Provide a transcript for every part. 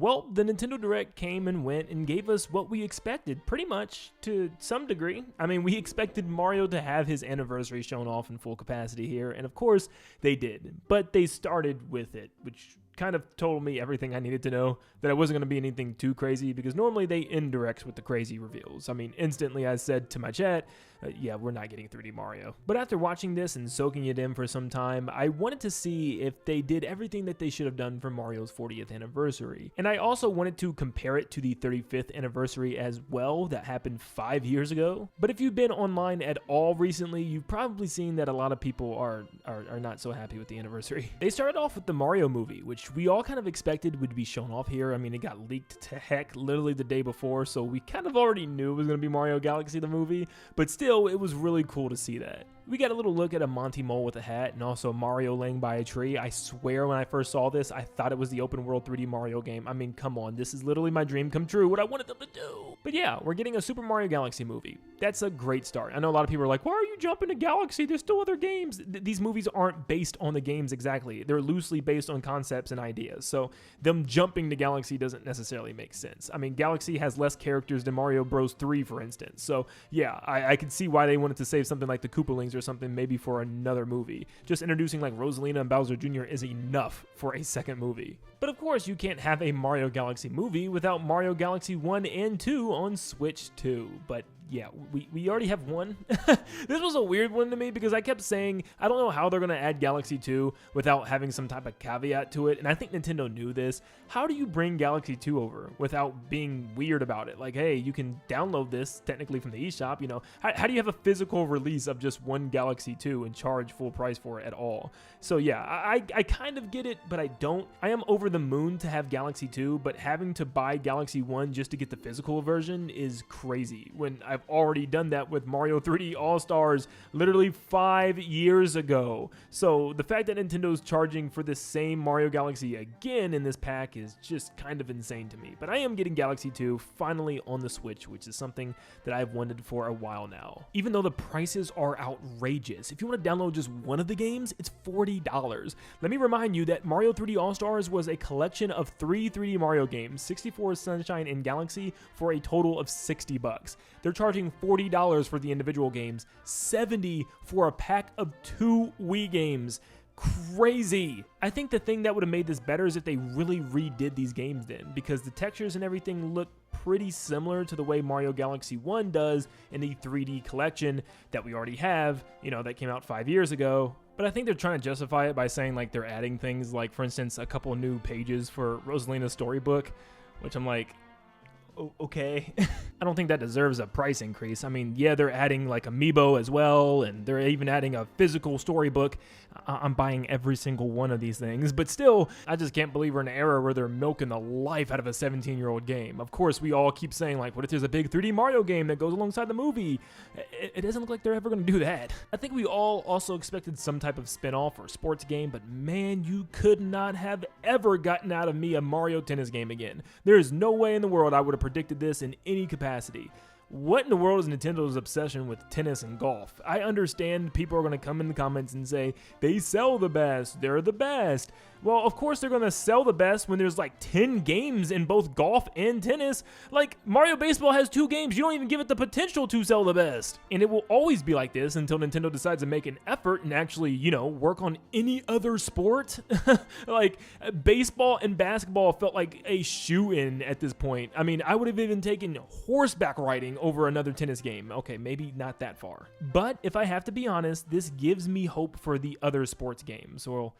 Well, the Nintendo Direct came and went and gave us what we expected, pretty much, to some degree. I mean, we expected Mario to have his anniversary shown off in full capacity here, and of course, they did. But they started with it, which kind of told me everything I needed to know, that it wasn't going to be anything too crazy, because normally they end directs with the crazy reveals. I mean, instantly I said to my chat, yeah, we're not getting 3D Mario. But after watching this and soaking it in for some time, I wanted to see if they did everything that they should have done for Mario's 40th anniversary. And I also wanted to compare it to the 35th anniversary as well, that happened 5 years ago. But if you've been online at all recently, you've probably seen that a lot of people are not so happy with the anniversary. They started off with the Mario movie, which we all kind of expected would be shown off here. I mean, it got leaked to heck literally the day before, so we kind of already knew it was going to be Mario Galaxy the movie, but still, it was really cool to see that. We got a little look at a Monty Mole with a hat and also Mario laying by a tree. I swear when I first saw this, I thought it was the open world 3D Mario game. I mean, come on, this is literally my dream come true, what I wanted them to do. But yeah, we're getting a Super Mario Galaxy movie. That's a great start. I know a lot of people are like, why are you jumping to Galaxy? There's still other games. These movies aren't based on the games exactly. They're loosely based on concepts and ideas. So them jumping to Galaxy doesn't necessarily make sense. I mean, Galaxy has less characters than Mario Bros. 3, for instance. So yeah, I could see why they wanted to save something like the Koopalings or something maybe for another movie. Just introducing like Rosalina and Bowser Jr. is enough for a second movie. But of course, you can't have a Mario Galaxy movie without Mario Galaxy 1 and 2 on Switch 2. But yeah, we already have one. This was a weird one to me because I kept saying, I don't know how they're going to add Galaxy 2 without having some type of caveat to it. And I think Nintendo knew this. How do you bring Galaxy 2 over without being weird about it? Like, hey, you can download this technically from the eShop, you know. How do you have a physical release of just one Galaxy 2 and charge full price for it at all? So yeah, I kind of get it, but I don't. I am over the moon to have Galaxy 2, but having to buy Galaxy 1 just to get the physical version is crazy when I've already done that with Mario 3D All-Stars literally 5 years ago. So the fact that Nintendo's charging for the same Mario Galaxy again in this pack is just kind of insane to me. But I am getting Galaxy 2 finally on the Switch, which is something that I've wanted for a while now. Even though the prices are outrageous. If you want to download just one of the games, it's $40. Let me remind you that Mario 3D All-Stars was a collection of 3 3D Mario games, 64 Sunshine and Galaxy, for a total of $60. They're charging $40 for the individual games, $70 for a pack of 2 Wii games. Crazy. I think the thing that would have made this better is if they really redid these games then, because the textures and everything look pretty similar to the way Mario Galaxy 1 does in the 3D collection that we already have, you know, that came out 5 years ago. But I think they're trying to justify it by saying like they're adding things like, for instance, a couple new pages for Rosalina's storybook, which I'm like, okay. I don't think that deserves a price increase. I mean, yeah, they're adding like Amiibo as well, and they're even adding a physical storybook. I'm buying every single one of these things, but still, I just can't believe we're in an era where they're milking the life out of a 17-year-old game. Of course, we all keep saying like, what if there's a big 3D Mario game that goes alongside the movie? It doesn't look like they're ever going to do that. I think we all also expected some type of spin-off or sports game, but man, you could not have ever gotten out of me a Mario tennis game again. There is no way in the world I would have predicted this in any capacity. What in the world is Nintendo's obsession with tennis and golf? I understand people are going to come in the comments and say, they sell the best, they're the best. Well, of course they're going to sell the best when there's like 10 games in both golf and tennis. Like, Mario Baseball has 2 games, you don't even give it the potential to sell the best. And it will always be like this until Nintendo decides to make an effort and actually, you know, work on any other sport. Like, baseball and basketball felt like a shoe-in at this point. I mean, I would have even taken horseback riding over another tennis game. Okay, maybe not that far. But if I have to be honest, this gives me hope for the other sports games. Well,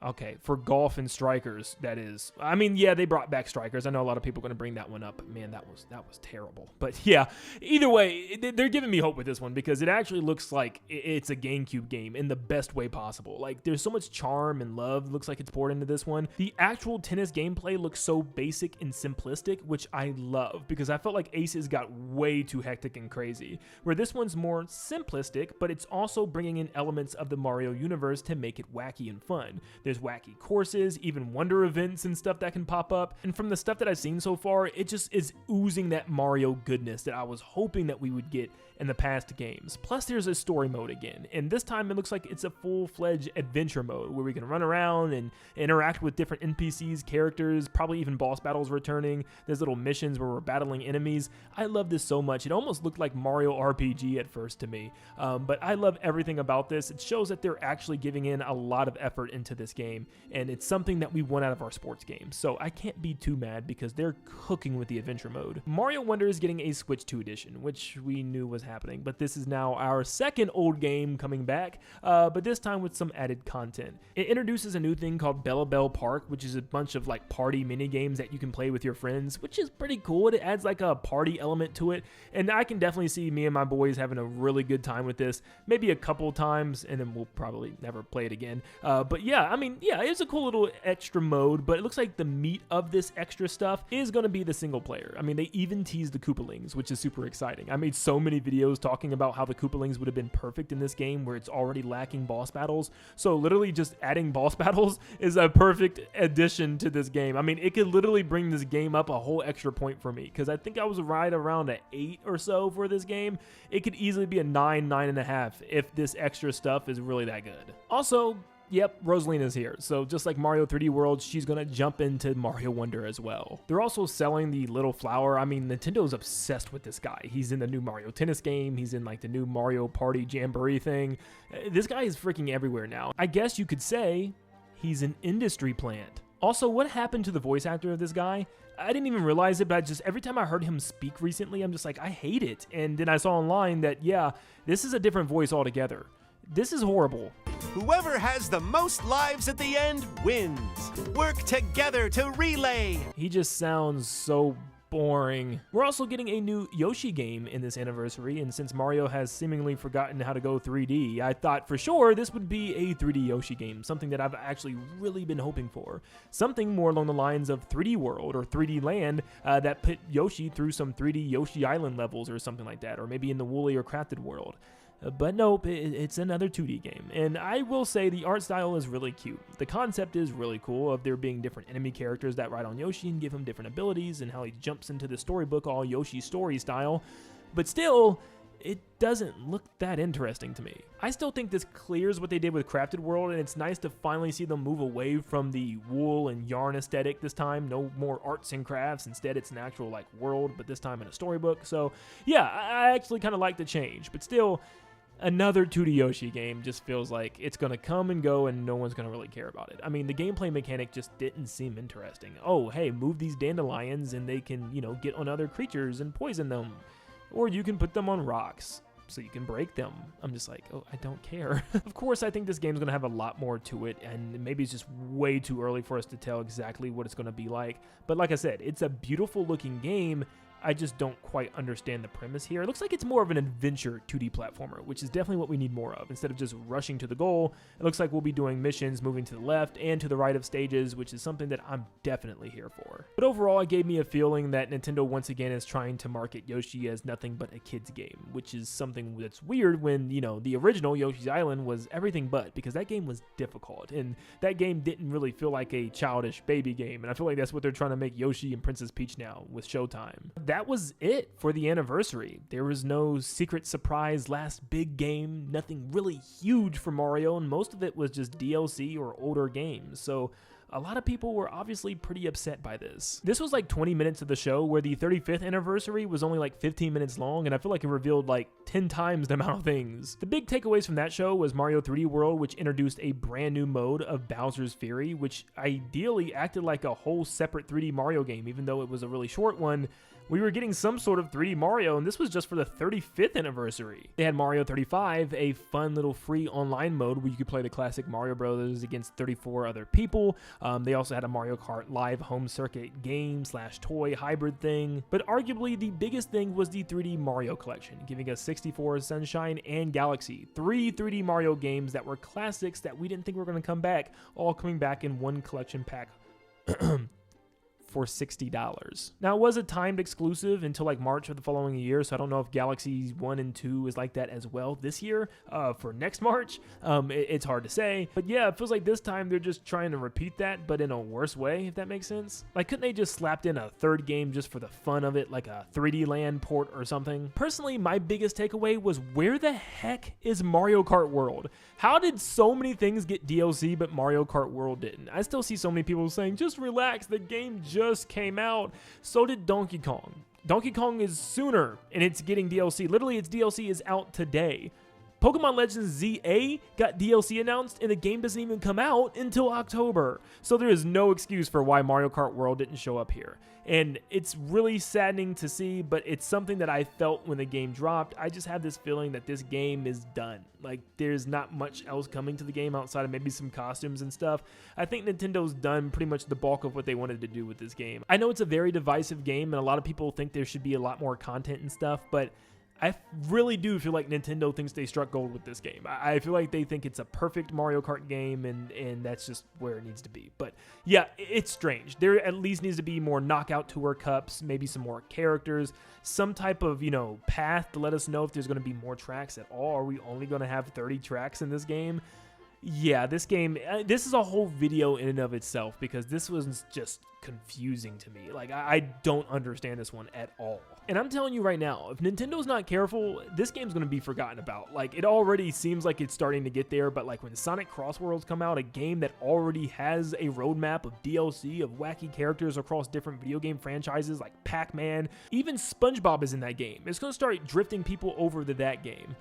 okay, for golf and strikers, that is. I mean, yeah, they brought back strikers. I know a lot of people are going to bring that one up, but man, that was terrible. But yeah, either way, they're giving me hope with this one because it actually looks like it's a GameCube game in the best way possible. Like, there's so much charm and love looks like it's poured into this one. The actual tennis gameplay looks so basic and simplistic, which I love because I felt like Aces got way too hectic and crazy, where this one's more simplistic, but it's also bringing in elements of the Mario universe to make it wacky and fun. There's wacky courses, even wonder events and stuff that can pop up. And from the stuff that I've seen so far, it just is oozing that Mario goodness that I was hoping that we would get in the past games. Plus there's a story mode again, and this time it looks like it's a full-fledged adventure mode where we can run around and interact with different NPCs, characters, probably even boss battles returning. There's little missions where we're battling enemies. I love this so much. It almost looked like Mario RPG at first to me, but I love everything about this. It shows that they're actually giving in a lot of effort into this game, and it's something that we want out of our sports games, so I can't be too mad because they're cooking with the adventure mode. Mario Wonder is getting a Switch 2 edition, which we knew was happening, but this is now our second old game coming back, but this time with some added content. It introduces a new thing called Bella Bell Park, which is a bunch of like party mini games that you can play with your friends, which is pretty cool. It adds like a party element to it, and I can definitely see me and my boys having a really good time with this, maybe a couple times, and then we'll probably never play it again. But yeah, I mean, yeah, it's a cool little extra mode, but it looks like the meat of this extra stuff is going to be the single player. I mean, they even teased the Koopalings, which is super exciting. I made so many videos talking about how the Koopalings would have been perfect in this game where it's already lacking boss battles. So literally just adding boss battles is a perfect addition to this game. I mean, it could literally bring this game up a whole extra point for me, because I think I was right around an 8 or so for this game. It could easily be a 9, 9.5 if this extra stuff is really that good. Also, yep, Rosalina's here. So just like Mario 3D World, she's gonna jump into Mario Wonder as well. They're also selling the little flower. I mean, Nintendo's obsessed with this guy. He's in the new Mario Tennis game. He's in like the new Mario Party Jamboree thing. This guy is freaking everywhere now. I guess you could say he's an industry plant. Also, what happened to the voice actor of this guy? I didn't even realize it, but every time I heard him speak recently, I'm just like, I hate it. And then I saw online that, yeah, this is a different voice altogether. This is horrible. Whoever has the most lives at the end wins. Work together to relay. He just sounds so boring. We're also getting a new Yoshi game in this anniversary, and since Mario has seemingly forgotten how to go 3D, I thought for sure this would be a 3D Yoshi game, something that I've actually really been hoping for. Something more along the lines of 3D World or 3D Land that put Yoshi through some 3D Yoshi Island levels or something like that, or maybe in the Woolly or Crafted World. But nope, it's another 2D game, and I will say the art style is really cute. The concept is really cool of there being different enemy characters that ride on Yoshi and give him different abilities, and how he jumps into the storybook all Yoshi story style, but still, it doesn't look that interesting to me. I still think this clears what they did with Crafted World, and it's nice to finally see them move away from the wool and yarn aesthetic this time. No more arts and crafts. Instead, it's an actual like world, but this time in a storybook. So yeah, I actually kind of like the change, but still, another 2D Yoshi game just feels like it's going to come and go and no one's going to really care about it. I mean, the gameplay mechanic just didn't seem interesting. Oh, hey, move these dandelions and they can, you know, get on other creatures and poison them. Or you can put them on rocks so you can break them. I'm just like, oh, I don't care. Of course, I think this game's going to have a lot more to it, and maybe it's just way too early for us to tell exactly what it's going to be like. But like I said, it's a beautiful looking game. I just don't quite understand the premise here. It looks like it's more of an adventure 2D platformer, which is definitely what we need more of. Instead of just rushing to the goal, it looks like we'll be doing missions, moving to the left and to the right of stages, which is something that I'm definitely here for. But overall, it gave me a feeling that Nintendo once again is trying to market Yoshi as nothing but a kid's game, which is something that's weird when, you know, the original Yoshi's Island was everything but, because that game was difficult, and that game didn't really feel like a childish baby game, and I feel like that's what they're trying to make Yoshi and Princess Peach now with Showtime. That was it for the anniversary. There was no secret surprise last big game, nothing really huge for Mario, and most of it was just DLC or older games. So a lot of people were obviously pretty upset by this. This was like 20 minutes of the show, where the 35th anniversary was only like 15 minutes long, and I feel like it revealed like 10 times the amount of things. The big takeaways from that show was Mario 3D World, which introduced a brand new mode of Bowser's Fury, which ideally acted like a whole separate 3D Mario game, even though it was a really short one. We were getting some sort of 3D Mario, and this was just for the 35th anniversary. They had Mario 35, a fun little free online mode where you could play the classic Mario Brothers against 34 other people. They also had a Mario Kart live home circuit game / toy hybrid thing. But arguably the biggest thing was the 3D Mario collection, giving us 64, Sunshine, and Galaxy. 3 3D Mario games that were classics that we didn't think were going to come back, all coming back in one collection pack. for $60. Now, it was a timed exclusive until like March of the following year, so I don't know if Galaxy 1 and 2 is like that as well this year for next March. It's hard to say. But yeah, it feels like this time they're just trying to repeat that, but in a worse way, if that makes sense. Like, couldn't they just slapped in a third game just for the fun of it, like a 3D Land port or something? Personally, my biggest takeaway was, where the heck is Mario Kart World? How did so many things get DLC but Mario Kart World didn't? I still see so many people saying, just relax, the game just came out. So did Donkey Kong. Donkey Kong is sooner, and it's getting DLC. Literally, its DLC is out today. Pokemon Legends ZA got DLC announced, and the game doesn't even come out until October. So there is no excuse for why Mario Kart World didn't show up here. And it's really saddening to see, but it's something that I felt when the game dropped. I just have this feeling that this game is done. Like, there's not much else coming to the game outside of maybe some costumes and stuff. I think Nintendo's done pretty much the bulk of what they wanted to do with this game. I know it's a very divisive game, and a lot of people think there should be a lot more content and stuff, but I really do feel like Nintendo thinks they struck gold with this game. I feel like they think it's a perfect Mario Kart game, and that's just where it needs to be. But yeah, it's strange. There at least needs to be more Knockout Tour Cups, maybe some more characters, some type of, path to let us know if there's going to be more tracks at all. Are we only going to have 30 tracks in this game? Yeah, this game, this is a whole video in and of itself, because this was just confusing to me. Like, I don't understand this one at all. And I'm telling you right now, if Nintendo's not careful, this game's going to be forgotten about. Like, it already seems like it's starting to get there, but like when Sonic Crossworlds come out, a game that already has a roadmap of DLC, of wacky characters across different video game franchises like Pac-Man, even SpongeBob is in that game. It's going to start drifting people over to that game.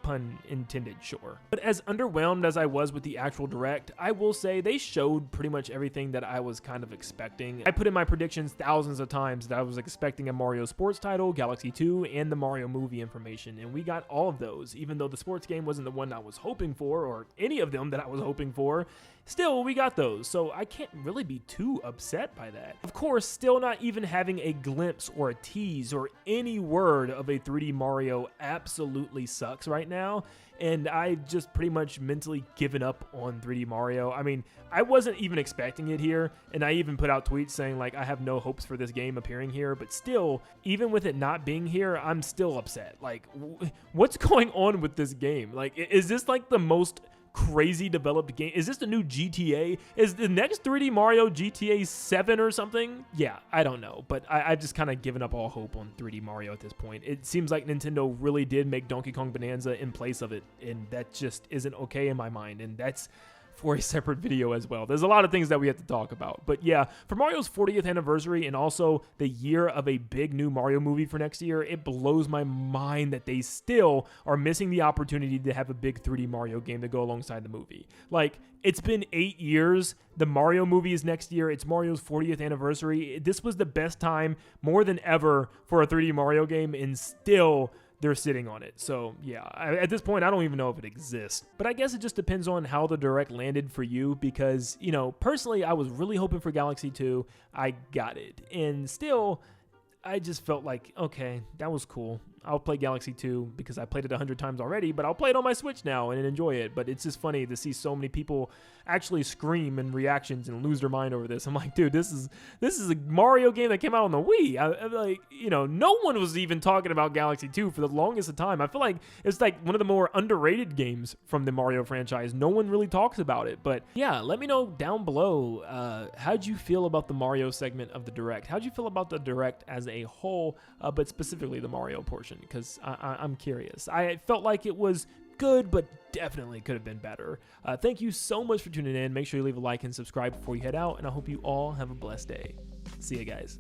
Pun intended, sure. But as underwhelmed as I was with the actual Direct, I will say they showed pretty much everything that I was kind of expecting. I put in my predictions thousands of times that I was expecting a Mario sports title, Galaxy 2, and the Mario movie information, and we got all of those. Even though the sports game wasn't the one I was hoping for, or any of them that I was hoping for, still, we got those, so I can't really be too upset by that. Of course, still not even having a glimpse or a tease or any word of a 3D Mario absolutely sucks right now, and I just pretty much mentally given up on 3D Mario. I mean, I wasn't even expecting it here, and I even put out tweets saying, like, I have no hopes for this game appearing here, but still, even with it not being here, I'm still upset. Like, what's going on with this game? Like, is this like the most crazy developed game? Is this the new GTA? Is the next 3D Mario GTA 7 or something? Yeah, I don't know, but I've just kind of given up all hope on 3D Mario at this point. It seems like Nintendo really did make Donkey Kong Bonanza in place of it, and that just isn't okay in my mind, and that's for a separate video as well. There's a lot of things that we have to talk about. But yeah, for Mario's 40th anniversary and also the year of a big new Mario movie for next year, it blows my mind that they still are missing the opportunity to have a big 3D Mario game to go alongside the movie. Like, it's been 8 years. The Mario movie is next year. It's Mario's 40th anniversary. This was the best time, more than ever, for a 3D Mario game, and still they're sitting on it. So yeah, at this point, I don't even know if it exists. But I guess it just depends on how the Direct landed for you, because, personally, I was really hoping for Galaxy 2. I got it. And still, I just felt like, okay, that was cool. I'll play Galaxy 2 because I played it 100 times already, but I'll play it on my Switch now and enjoy it. But it's just funny to see so many people actually scream in reactions and lose their mind over this. I'm like, dude, this is a Mario game that came out on the Wii. I'm like, no one was even talking about Galaxy 2 for the longest of time. I feel like it's like one of the more underrated games from the Mario franchise. No one really talks about it. But yeah, let me know down below, how'd you feel about the Mario segment of the Direct? How'd you feel about the Direct as a whole, but specifically the Mario portion? Because I'm curious. I felt like it was good, but definitely could have been better. Thank you so much for tuning in. Make sure you leave a like and subscribe before you head out, and I hope you all have a blessed day. See you guys.